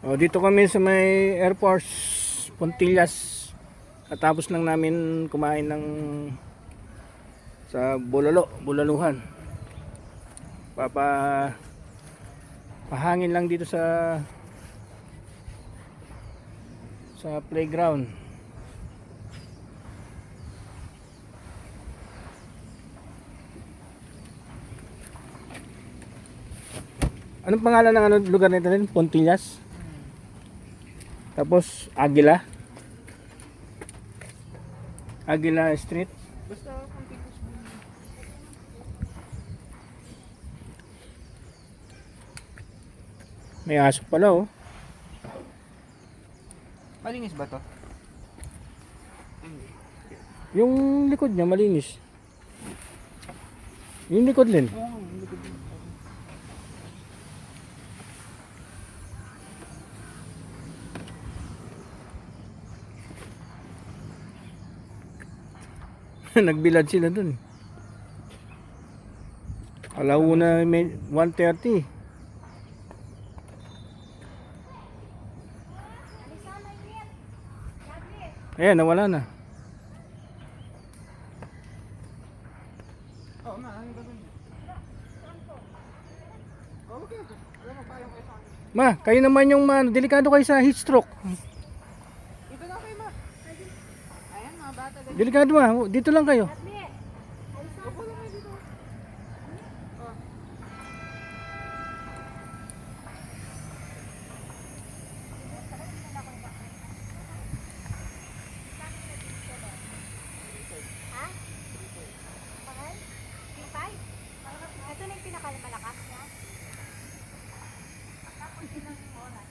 O, dito kami sa may Air Force Puntillas. Katapos lang namin kumain ng sa Bulaluhan. Pahangin lang dito sa playground. Anong pangalan ng lugar nito rin? Puntillas? Tapos Aguila Street. Basta Puntillas. May aso pala oh. Malinis ba to? Yung likod niya malinis. Yung likod din. Oo, Nagbilad sila dun. Alauna may 1:30. Ayan, nawala na. oo na, ano gagawin? Okay. Alam mo, payong kayo sa akin. Ma, kayo naman yung delikado kayo sa heat stroke. Dito na kayo, ma. Ayan, mga bata. Delikado ma, dito lang kayo. Upo lang kayo dito. Oh. Ito na yung pinakamalakas niya. Tapos ilang oras?